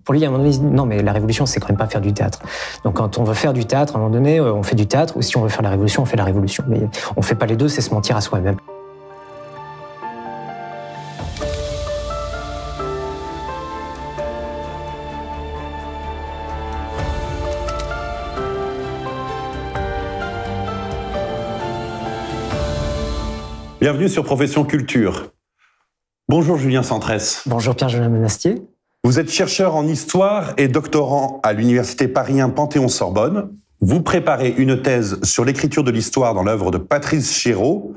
Pour lui, à un moment donné, il dit, non, mais la révolution, c'est quand même pas faire du théâtre. Donc, quand on veut faire du théâtre, à un moment donné, on fait du théâtre, ou si on veut faire la révolution, on fait la révolution. Mais on fait pas les deux, c'est se mentir à soi-même. Bienvenue sur Profession Culture. Bonjour Julien Centresse. Bonjour Pierre-Julien Monastier. Vous êtes chercheur en histoire et doctorant à l'Université Paris 1 Panthéon-Sorbonne. Vous préparez une thèse sur l'écriture de l'histoire dans l'œuvre de Patrice Chéreau,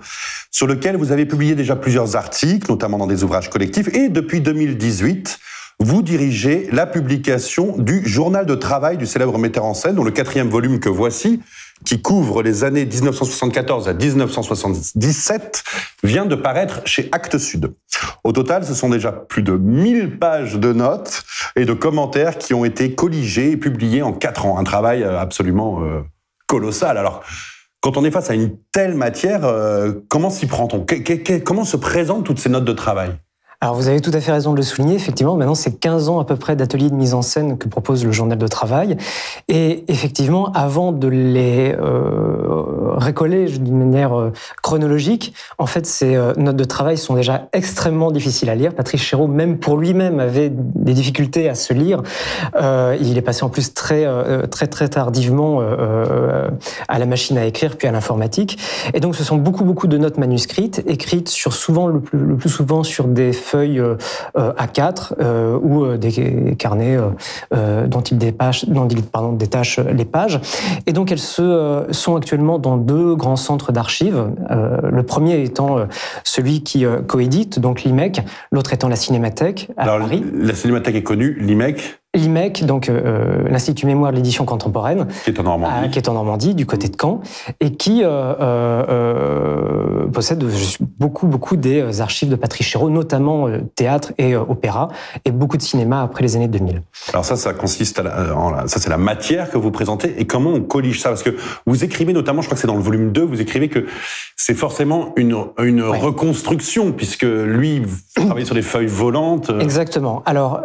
sur lequel vous avez publié déjà plusieurs articles, notamment dans des ouvrages collectifs, et depuis 2018, vous dirigez la publication du Journal de travail du célèbre metteur en scène, dont le 4e volume que voici, qui couvre les années 1974 à 1977, vient de paraître chez Actes Sud. Au total, ce sont déjà plus de 1000 pages de notes et de commentaires qui ont été colligés et publiés en 4 ans. Un travail absolument colossal. Alors, quand on est face à une telle matière, comment s'y prend-on ? Comment se présentent toutes ces notes de travail ? Alors vous avez tout à fait raison de le souligner, effectivement, maintenant c'est 15 ans à peu près d'ateliers de mise en scène que propose le journal de travail. Et effectivement, avant de les récoller d'une manière chronologique, en fait ces notes de travail sont déjà extrêmement difficiles à lire. Patrice Chéreau, même pour lui-même, avait des difficultés à se lire. Il est passé en plus très tardivement à la machine à écrire, puis à l'informatique. Et donc ce sont beaucoup de notes manuscrites, écrites sur le plus souvent sur des feuilles A4 ou des carnets dont il détache les pages. Et donc elles sont actuellement dans 2 grands centres d'archives. Le premier étant celui qui coédite, donc l'IMEC, l'autre étant la Cinémathèque à Paris. La Cinémathèque est connue, l'IMEC. L'IMEC, donc l'Institut Mémoire de l'édition contemporaine, qui est en Normandie, du côté de Caen, et qui possède beaucoup des archives de Patrice Chéreau, notamment théâtre et opéra, et beaucoup de cinéma après les années 2000. Alors ça consiste ça c'est la matière que vous présentez, et comment on collige ça ? Parce que vous écrivez notamment, je crois que c'est dans le volume 2, vous écrivez que c'est forcément une reconstruction, puisque lui travaille sur des feuilles volantes. Exactement. Alors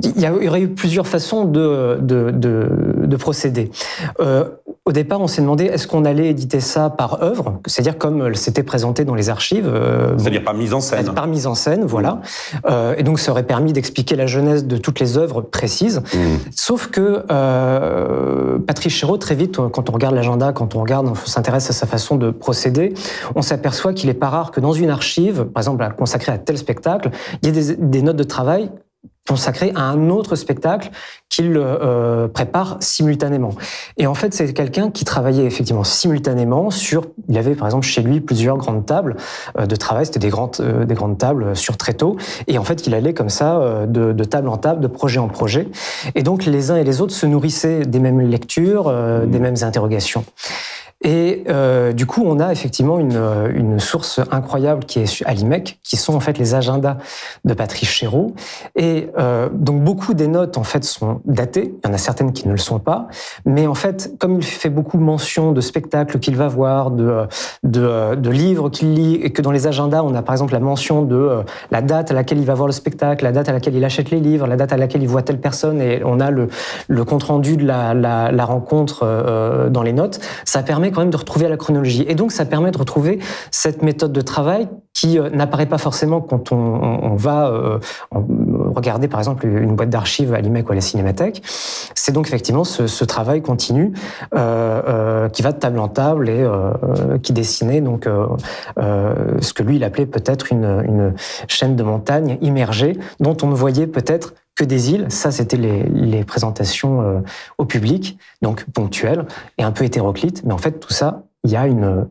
il y aurait eu plusieurs façons de procéder. Au départ, on s'est demandé est-ce qu'on allait éditer ça par œuvre, c'est-à-dire comme c'était présenté dans les archives. C'est-à-dire par mise en scène. Par mise en scène, voilà. Et donc, ça aurait permis d'expliquer la genèse de toutes les œuvres précises. Sauf que Patrice Chéreau, très vite, quand on regarde l'agenda, on s'intéresse à sa façon de procéder, on s'aperçoit qu'il n'est pas rare que dans une archive, par exemple consacrée à tel spectacle, il y ait des notes de travail consacré à un autre spectacle qu'il prépare simultanément. Et en fait, c'est quelqu'un qui travaillait effectivement simultanément il avait par exemple chez lui plusieurs grandes tables de travail, c'était des grandes tables sur tréteau, et en fait, il allait comme ça de table en table, de projet en projet. Et donc, les uns et les autres se nourrissaient des mêmes lectures, des mêmes interrogations. Et du coup, on a effectivement une source incroyable qui est à l'IMEC, qui sont en fait les agendas de Patrice Chéreau. Et donc beaucoup des notes en fait sont datées. Il y en a certaines qui ne le sont pas. Mais en fait, comme il fait beaucoup mention de spectacles qu'il va voir, de livres qu'il lit, et que dans les agendas, on a par exemple la mention de la date à laquelle il va voir le spectacle, la date à laquelle il achète les livres, la date à laquelle il voit telle personne, et on a le compte rendu de la rencontre dans les notes. Ça permet quand même de retrouver la chronologie. Et donc, ça permet de retrouver cette méthode de travail qui n'apparaît pas forcément quand on va regarder, par exemple, une boîte d'archives à l'IMEC ou à la Cinémathèque. C'est donc effectivement ce travail continu qui va de table en table et qui dessinait donc ce que lui, il appelait peut-être une chaîne de montagnes immergée dont on ne voyait peut-être que des îles. Ça, c'était les présentations au public, donc ponctuelles et un peu hétéroclites. Mais en fait, tout ça, il y a une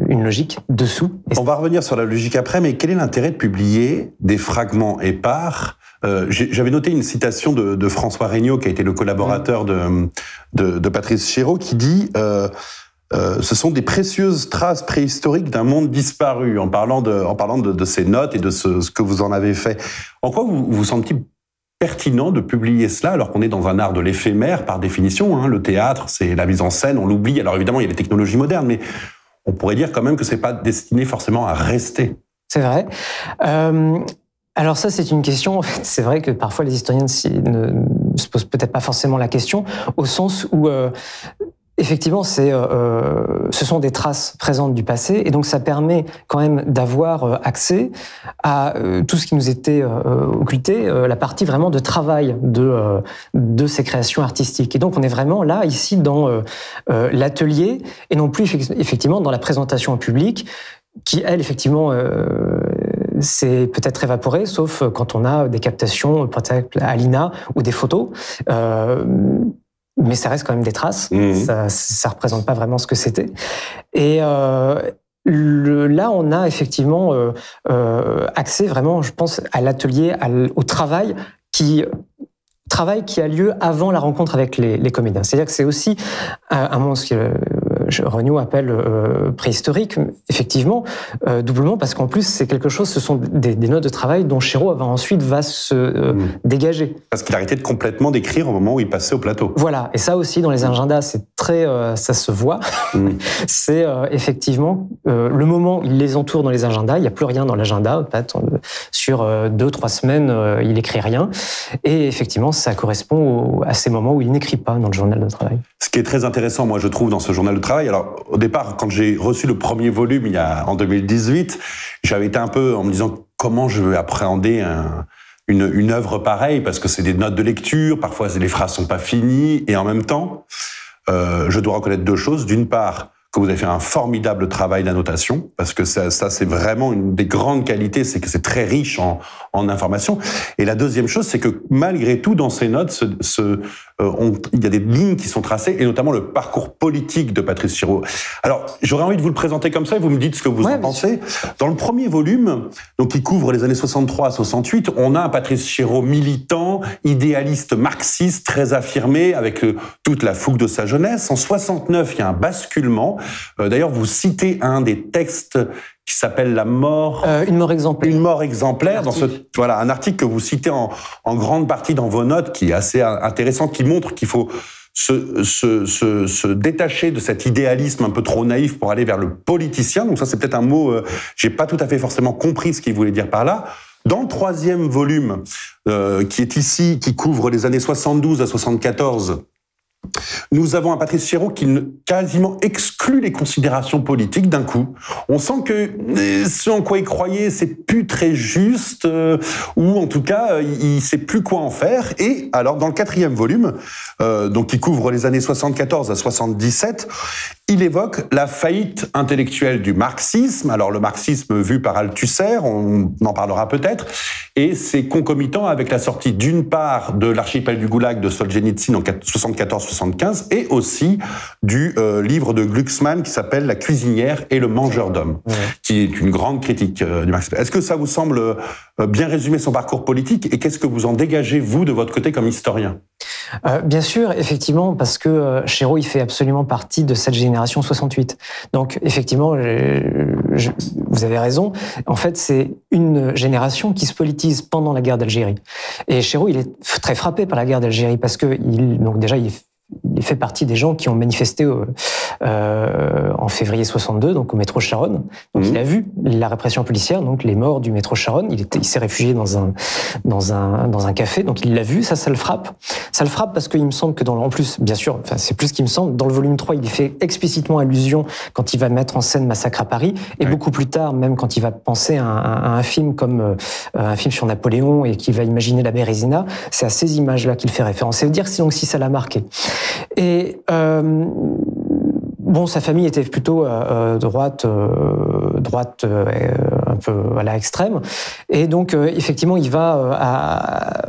logique dessous. On va revenir sur la logique après, mais quel est l'intérêt de publier des fragments épars ? J'avais noté une citation de François Regnault, qui a été le collaborateur de Patrice Chéreau, qui dit ce sont des précieuses traces préhistoriques d'un monde disparu, en parlant de ces notes et de ce que vous en avez fait. En quoi vous sentez pertinent de publier cela, alors qu'on est dans un art de l'éphémère, par définition, le théâtre, c'est la mise en scène, on l'oublie. Alors évidemment, il y a les technologies modernes, mais on pourrait dire quand même que c'est pas destiné forcément à rester. C'est vrai. Alors ça, c'est une question. En fait, c'est vrai que parfois les historiens ne se posent peut-être pas forcément la question, au sens où effectivement, ce sont des traces présentes du passé, et donc ça permet quand même d'avoir accès à tout ce qui nous était occulté, la partie vraiment de travail de ces créations artistiques. Et donc on est vraiment là, ici, dans l'atelier, et non plus effectivement dans la présentation au public, qui, elle, effectivement, s'est peut-être évaporée, sauf quand on a des captations, peut-être à l'INA, ou des photos. Mais ça reste quand même des traces. Ça représente pas vraiment ce que c'était. Et là, on a effectivement accès vraiment, je pense, à l'atelier, au travail qui a lieu avant la rencontre avec les comédiens. C'est-à-dire que c'est aussi un moment que Regnault appelle préhistorique, effectivement, doublement, parce qu'en plus, c'est quelque chose, ce sont des notes de travail dont Chéreau ensuite va se dégager. Parce qu'il a arrêté complètement d'écrire au moment où il passait au plateau. Voilà, et ça aussi, dans les agendas, c'est très, ça se voit. C'est effectivement le moment où il les entoure dans les agendas, il n'y a plus rien dans l'agenda, sur 2-3 semaines, il n'écrit rien, et effectivement, ça correspond à ces moments où il n'écrit pas dans le journal de travail. Ce qui est très intéressant, moi, je trouve, dans ce journal de travail, alors, au départ, quand j'ai reçu le premier volume, en 2018, j'avais été un peu en me disant comment je vais appréhender une œuvre pareille, parce que c'est des notes de lecture, parfois les phrases sont pas finies, et en même temps, je dois reconnaître deux choses. D'une part, que vous avez fait un formidable travail d'annotation, parce que ça c'est vraiment une des grandes qualités, c'est que c'est très riche en informations. Et la deuxième chose, c'est que malgré tout, dans ces notes, il y a des lignes qui sont tracées, et notamment le parcours politique de Patrice Chéreau. Alors, j'aurais envie de vous le présenter comme ça, et vous me dites ce que vous en pensez. Dans le premier volume, donc qui couvre les années 63 à 68, on a un Patrice Chéreau militant, idéaliste marxiste, très affirmé, avec toute la fougue de sa jeunesse. En 69, il y a un basculement. D'ailleurs, vous citez un des textes qui s'appelle La mort... Une mort exemplaire. Une mort exemplaire. Un article que vous citez en grande partie dans vos notes, qui est assez intéressant, qui montre qu'il faut se détacher de cet idéalisme un peu trop naïf pour aller vers le politicien. Donc ça, c'est peut-être un mot, j'ai pas tout à fait forcément compris ce qu'il voulait dire par là. Dans le troisième volume, qui est ici, qui couvre les années 72 à 74, nous avons un Patrice Chéreau qui quasiment exclut les considérations politiques d'un coup. On sent que ce en quoi il croyait, c'est plus très juste, ou en tout cas, il sait plus quoi en faire. Et alors, dans le quatrième volume, donc qui couvre les années 74 à 77, il évoque la faillite intellectuelle du marxisme. Alors, le marxisme vu par Althusser, on en parlera peut-être, et c'est concomitant avec la sortie d'une part de l'archipel du Goulag de Solzhenitsyn en 74-75, et aussi du livre de Glucksmann qui s'appelle La cuisinière et le mangeur d'hommes, qui est une grande critique du marxisme. Est-ce que ça vous semble bien résumer son parcours politique, et qu'est-ce que vous en dégagez, vous, de votre côté, comme historien ? Bien sûr, effectivement, parce que Chéreau, il fait absolument partie de cette génération 68. Donc, effectivement, vous avez raison. En fait, c'est une génération qui se politise pendant la guerre d'Algérie. Et Chéreau, il est très frappé par la guerre d'Algérie parce que il fait partie des gens qui ont manifesté en février 62, donc au métro Charonne. Donc il a vu la répression policière, donc les morts du métro Charonne. Il s'est réfugié dans un café, donc il l'a vu. Ça le frappe. Ça le frappe parce qu'il me semble que en plus, bien sûr, c'est plus ce qu'il me semble. Dans le volume 3, il y fait explicitement allusion quand il va mettre en scène Massacre à Paris, et beaucoup plus tard, même quand il va penser à un film comme un film sur Napoléon et qu'il va imaginer la Bérésina, c'est à ces images-là qu'il fait référence. Ça veut dire donc si ça l'a marqué. Et sa famille était plutôt droite un peu à la extrême, et donc effectivement il va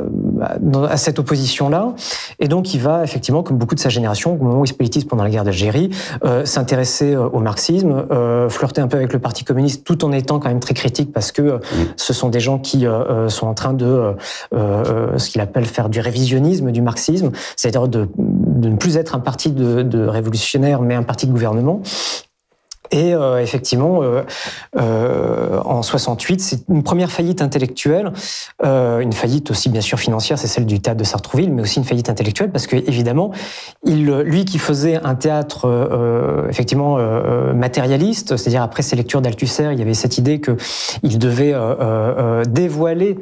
à cette opposition-là, et donc il va effectivement, comme beaucoup de sa génération, au moment où il se politise pendant la guerre d'Algérie, s'intéresser au marxisme, flirter un peu avec le Parti communiste, tout en étant quand même très critique, parce que ce sont des gens qui sont en train de ce qu'il appelle faire du révisionnisme du marxisme, c'est-à-dire de ne plus être un parti de révolutionnaires, mais un parti de gouvernement. Et effectivement, en 68, c'est une première faillite intellectuelle, une faillite aussi bien sûr financière, c'est celle du théâtre de Sartrouville, mais aussi une faillite intellectuelle parce que évidemment, lui qui faisait un théâtre effectivement matérialiste, c'est-à-dire après ses lectures d'Althusser, il y avait cette idée que il devait dévoiler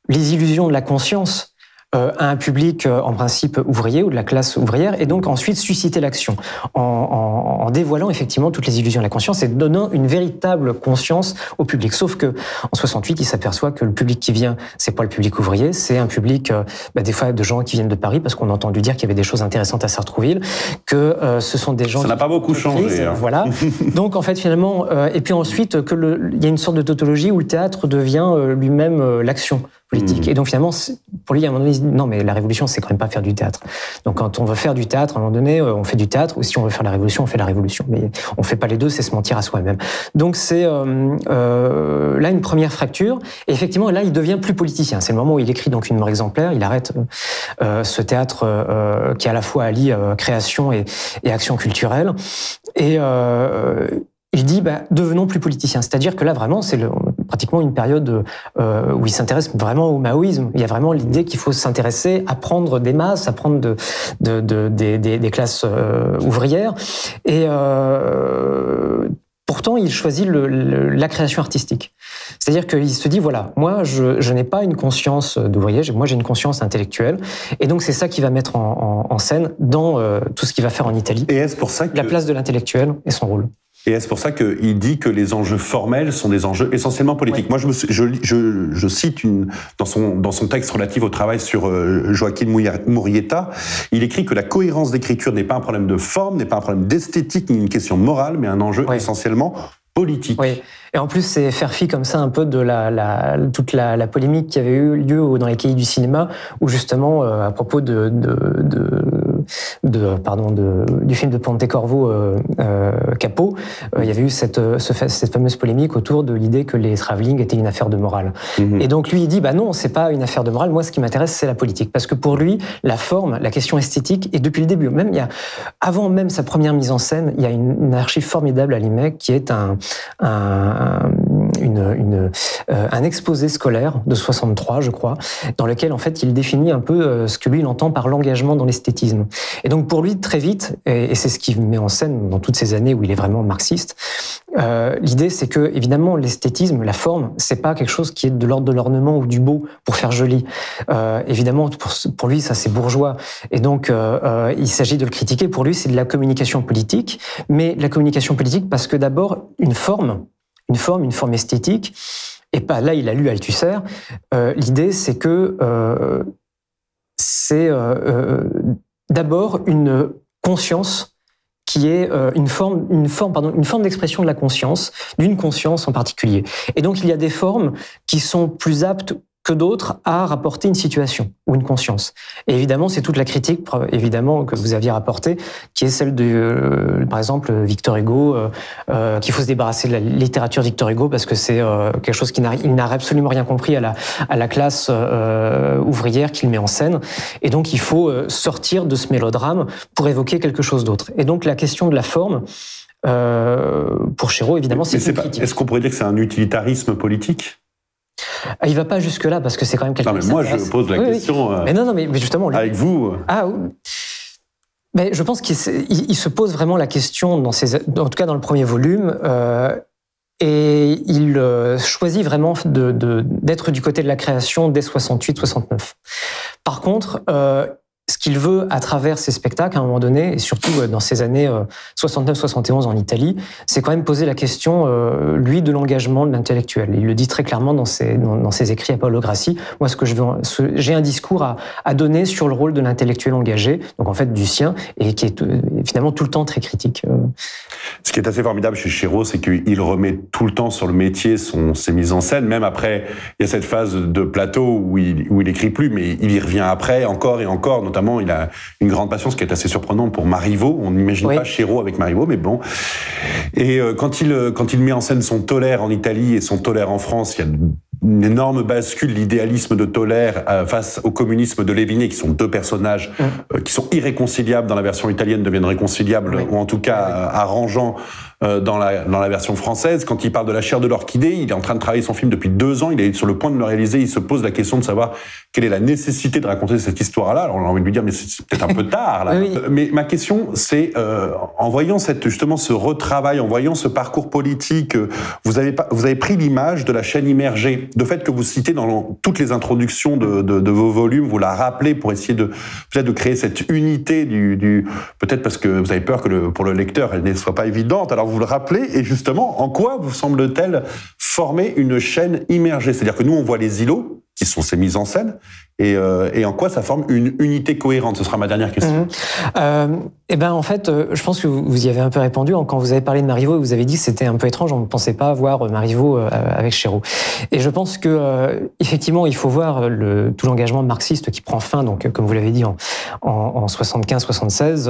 les illusions de la conscience à un public en principe ouvrier ou de la classe ouvrière, et donc ensuite susciter l'action en dévoilant effectivement toutes les illusions de la conscience et donnant une véritable conscience au public. Sauf que en 68, il s'aperçoit que le public qui vient, c'est pas le public ouvrier, c'est un public des fois de gens qui viennent de Paris, parce qu'on a entendu dire qu'il y avait des choses intéressantes à Sartrouville, que ce sont des gens. Ça n'a pas beaucoup changé. Hein. Voilà. Donc en fait finalement, et puis ensuite il y a une sorte de tautologie où le théâtre devient lui-même l'action politique. Et donc finalement, pour lui, à un moment donné, il se dit, non, mais la révolution, c'est quand même pas faire du théâtre. Donc quand on veut faire du théâtre, à un moment donné, on fait du théâtre, ou si on veut faire la révolution, on fait la révolution. Mais on fait pas les deux, c'est se mentir à soi-même. Donc c'est là une première fracture. Et effectivement, là, il devient plus politicien. C'est le moment où il écrit donc une mort exemplaire. Il arrête ce théâtre qui à la fois allie création et action culturelle. Et il dit, devenons plus politiciens. C'est-à-dire que là, vraiment, c'est pratiquement une période où il s'intéresse vraiment au maoïsme. Il y a vraiment l'idée qu'il faut s'intéresser, apprendre des masses, apprendre des classes ouvrières. Et pourtant, il choisit la création artistique. C'est-à-dire qu'il se dit, voilà, moi, je n'ai pas une conscience d'ouvrier, moi, j'ai une conscience intellectuelle. Et donc, c'est ça qui va mettre en scène dans tout ce qu'il va faire en Italie. Et est-ce pour ça que... La place de l'intellectuel et son rôle. Et est-ce pour ça qu'il dit que les enjeux formels sont des enjeux essentiellement politiques? Oui. Moi, je cite dans son texte relatif au travail sur Joaquin Murrieta, il écrit que la cohérence d'écriture n'est pas un problème de forme, n'est pas un problème d'esthétique, ni une question morale, mais un enjeu essentiellement politique. Oui. Et en plus, c'est faire fi comme ça un peu de toute la polémique qui avait eu lieu dans les cahiers du cinéma, où justement, à propos du film de Pontecorvo, Capot, il y avait eu cette fameuse polémique autour de l'idée que les travelling étaient une affaire de morale. Mmh. Et donc lui, il dit, non, c'est pas une affaire de morale, moi, ce qui m'intéresse, c'est la politique. Parce que pour lui, la forme, la question esthétique, et depuis le début, même avant même sa première mise en scène, il y a une archive formidable à l'IMEC qui est un exposé scolaire de 63, je crois, dans lequel, en fait, il définit un peu ce que lui, il entend par l'engagement dans l'esthétisme. Et donc, pour lui, très vite, et c'est ce qu'il met en scène dans toutes ces années où il est vraiment marxiste, l'idée, c'est que, évidemment, l'esthétisme, la forme, c'est pas quelque chose qui est de l'ordre de l'ornement ou du beau pour faire joli. Évidemment, pour lui, ça, c'est bourgeois. Et donc, il s'agit de le critiquer. Pour lui, c'est de la communication politique, mais la communication politique parce que d'abord, une forme esthétique, et pas là, il a lu Althusser. L'idée, c'est que c'est d'abord une conscience qui est une forme d'expression de la conscience, d'une conscience en particulier. Et donc, il y a des formes qui sont plus aptes que d'autres à rapporter une situation ou une conscience. Et évidemment, c'est toute la critique, évidemment, que vous aviez rapportée, qui est celle de, par exemple, Victor Hugo, qu'il faut se débarrasser de la littérature Victor Hugo parce que c'est quelque chose il n'a absolument rien compris à la classe ouvrière qu'il met en scène. Et donc, il faut sortir de ce mélodrame pour évoquer quelque chose d'autre. Et donc, la question de la forme, pour Chéreau, évidemment, c'est une critique. Est-ce qu'on pourrait dire que c'est un utilitarisme politique ? Il va pas jusque là parce que c'est quand même quelqu'un. Non mais moi je pose la question. Oui. Mais non mais justement lui, avec vous. Ah oui. Mais je pense qu'il se pose vraiment la question en tout cas dans le premier volume, et il choisit vraiment d'être du côté de la création dès 68-69. Par contre, ce qu'il veut à travers ces spectacles, à un moment donné, et surtout dans ces années 69-71 en Italie, c'est quand même poser la question, lui, de l'engagement de l'intellectuel. Il le dit très clairement dans ses écrits à Paolo Grassi. Moi, j'ai un discours à donner sur le rôle de l'intellectuel engagé, donc en fait du sien, et qui est finalement tout le temps très critique. Ce qui est assez formidable chez Chéreau, c'est qu'il remet tout le temps sur le métier ses mises en scène. Même après, il y a cette phase de plateau où il écrit plus, mais il y revient après, encore et encore. Notamment, il a une grande passion, ce qui est assez surprenant pour Marivaux. On n'imagine pas Chéreau avec Marivaux, mais bon. Et quand il met en scène son Tolère en Italie et son Tolère en France, il y a une énorme bascule, l'idéalisme de Tolère face au communisme de Léviné, qui sont deux personnages qui sont irréconciliables dans la version italienne, deviennent réconciliables, ou en tout cas arrangeants dans la version française. Quand il parle de la chair de l'orchidée, il est en train de travailler son film depuis 2 ans, il est sur le point de le réaliser, il se pose la question de savoir quelle est la nécessité de raconter cette histoire-là. Alors on a envie de lui dire, mais c'est peut-être un peu tard, là. Oui. Mais ma question, c'est, en voyant justement ce retravail, en voyant ce parcours politique, vous avez pris l'image de la chaîne immergée, de fait que vous citez dans toutes les introductions de vos volumes, vous la rappelez pour essayer peut-être de créer cette unité peut-être parce que vous avez peur que pour le lecteur, elle ne soit pas évidente, alors vous le rappelez, et justement, en quoi vous semble-t-elle former une chaîne immergée? C'est-à-dire que nous, on voit les îlots, qui sont ces mises en scène, et en quoi ça forme une unité cohérente? Ce sera ma dernière question. En fait, je pense que vous y avez un peu répondu. Quand vous avez parlé de Marivaux, vous avez dit que c'était un peu étrange, on ne pensait pas voir Marivaux avec Chéreau. Et je pense que effectivement, il faut voir tout l'engagement marxiste qui prend fin, donc comme vous l'avez dit, en 75-76.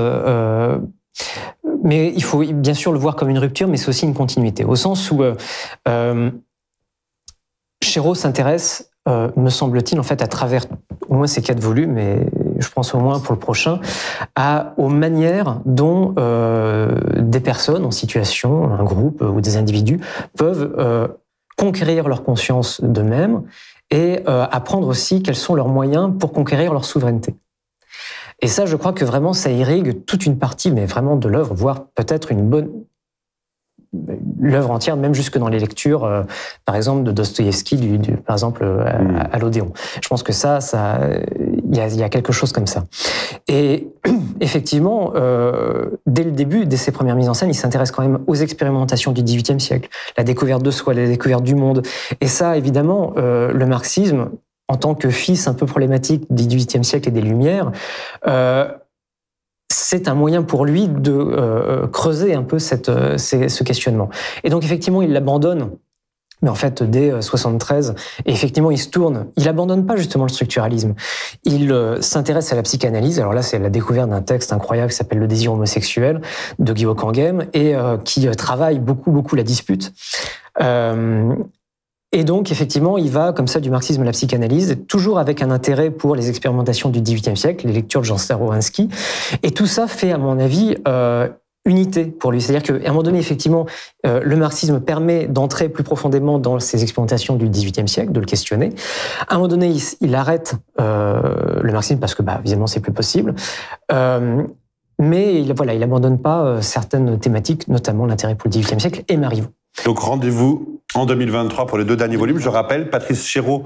Mais il faut bien sûr le voir comme une rupture, mais c'est aussi une continuité, au sens où Chéreau s'intéresse, me semble-t-il, en fait, à travers au moins ces 4 volumes, et je pense au moins pour le prochain, aux manières dont des personnes en situation, un groupe ou des individus, peuvent conquérir leur conscience d'eux-mêmes et apprendre aussi quels sont leurs moyens pour conquérir leur souveraineté. Et ça, je crois que vraiment, ça irrigue toute une partie, mais vraiment de l'œuvre, voire peut-être l'œuvre entière, même jusque dans les lectures, par exemple, de Dostoïevski, par exemple, à l'Odéon. Je pense que il y a quelque chose comme ça. Et effectivement, dès le début, dès ses premières mises en scène, il s'intéresse quand même aux expérimentations du XVIIIe siècle, la découverte de soi, la découverte du monde. Et ça, évidemment, le marxisme, en tant que fils un peu problématique du XVIIIe siècle et des Lumières, c'est un moyen pour lui de creuser un peu ce questionnement. Et donc, effectivement, il l'abandonne, mais en fait, dès 73, et effectivement, il se tourne. Il abandonne pas justement le structuralisme. Il s'intéresse à la psychanalyse. Alors là, c'est la découverte d'un texte incroyable qui s'appelle Le désir homosexuel de Guy Hockanghem, et qui travaille beaucoup la dispute. Et donc, effectivement, il va comme ça du marxisme à la psychanalyse, toujours avec un intérêt pour les expérimentations du XVIIIe siècle, les lectures de Jean Starowinski. Et tout ça fait, à mon avis, unité pour lui. C'est-à-dire qu'à un moment donné, effectivement, le marxisme permet d'entrer plus profondément dans ces expérimentations du XVIIIe siècle, de le questionner. À un moment donné, il arrête le marxisme parce que, évidemment, c'est plus possible. Mais il abandonne pas certaines thématiques, notamment l'intérêt pour le XVIIIe siècle et Marivaux. Donc rendez-vous en 2023 pour les 2 derniers volumes. Je rappelle, Patrice Chéreau,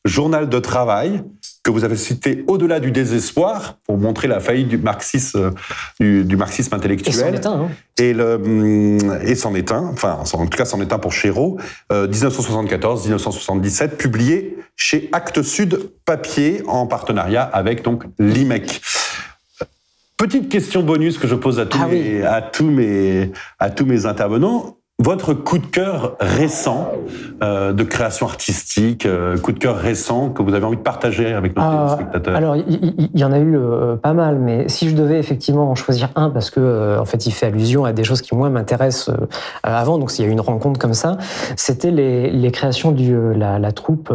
Journal de travail, que vous avez cité Au-delà du désespoir, pour montrer la faillite du marxisme, du marxisme intellectuel. Et c'en est un. Hein. Et c'en est un, enfin en tout cas c'en est un pour Chéreau, 1974-1977, publié chez Actes Sud Papier, en partenariat avec donc l'IMEC. Petite question bonus que je pose à tous mes intervenants. Votre coup de cœur récent de création artistique, coup de cœur récent que vous avez envie de partager avec nos téléspectateurs? Alors, il y en a eu pas mal, mais si je devais effectivement en choisir un, parce que en fait, il fait allusion à des choses qui moi m'intéressent avant, donc s'il y a eu une rencontre comme ça, c'était les créations de la troupe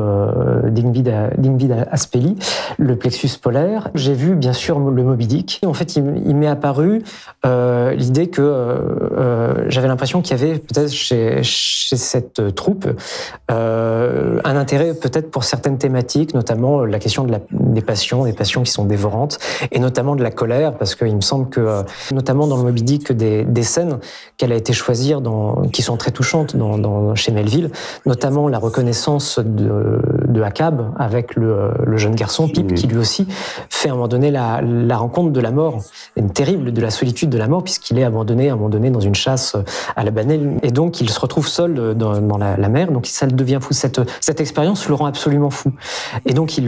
d'Ingrid Aspeli, le Plexus polaire. J'ai vu bien sûr le Moby Dick. En fait, il m'est apparu l'idée que j'avais l'impression qu'il y avait peut-être chez cette troupe un intérêt peut-être pour certaines thématiques, notamment la question des passions qui sont dévorantes, et notamment de la colère, parce qu'il me semble que, notamment dans le Moby Dick, des scènes qu'elle a été choisir qui sont très touchantes chez Melville, notamment la reconnaissance de Achab avec le jeune garçon Pip, qui lui aussi fait à un moment donné la rencontre de la mort, terrible, de la solitude de la mort, puisqu'il est abandonné à un moment donné dans une chasse à la banelle, et donc il se retrouve seul dans la mer, donc ça le devient fou. Cette expérience le rend absolument fou. Et donc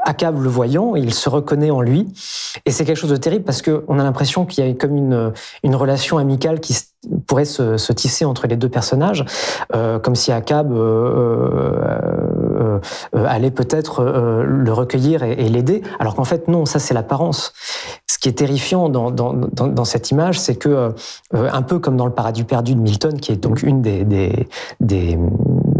Achab le voyant, il se reconnaît en lui, et c'est quelque chose de terrible parce qu'on a l'impression qu'il y a comme une relation amicale qui pourrait se tisser entre les deux personnages, comme si Achab allait peut-être le recueillir et l'aider, alors qu'en fait non, ça c'est l'apparence. Ce qui est terrifiant dans cette image, c'est que, un peu comme dans Le Paradis perdu de Milton, qui est donc une des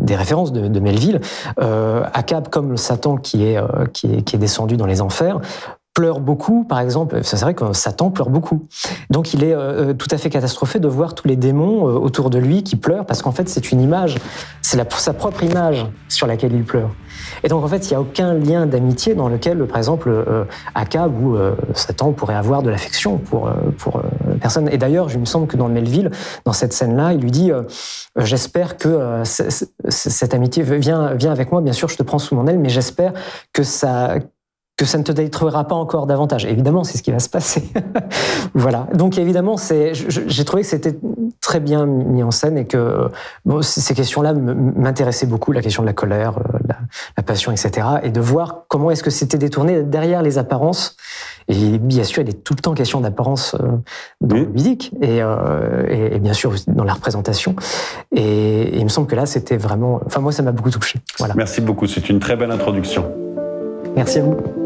références de Melville, Achab, comme le Satan qui est descendu dans les enfers, pleure beaucoup, par exemple. C'est vrai que Satan pleure beaucoup. Donc il est tout à fait catastrophé de voir tous les démons autour de lui qui pleurent, parce qu'en fait c'est une image, c'est sa propre image sur laquelle il pleure. Et donc en fait il n'y a aucun lien d'amitié dans lequel, par exemple, Akab ou Satan pourrait avoir de l'affection pour personne. Et d'ailleurs, il me semble que dans Melville, dans cette scène-là, il lui dit j'espère que cette amitié viens avec moi, bien sûr je te prends sous mon aile, mais j'espère que ça ne te détruira pas encore davantage. Évidemment, c'est ce qui va se passer. Voilà. Donc évidemment, j'ai trouvé que c'était très bien mis en scène et que ces questions-là m'intéressaient beaucoup, la question de la colère, la passion, etc. Et de voir comment est-ce que c'était détourné derrière les apparences. Et bien sûr, il est tout le temps question d'apparence dans le musique et bien sûr aussi dans la représentation. Et il me semble que là, c'était vraiment... Enfin, moi, ça m'a beaucoup touché. Voilà. Merci beaucoup. C'est une très belle introduction. Merci à vous.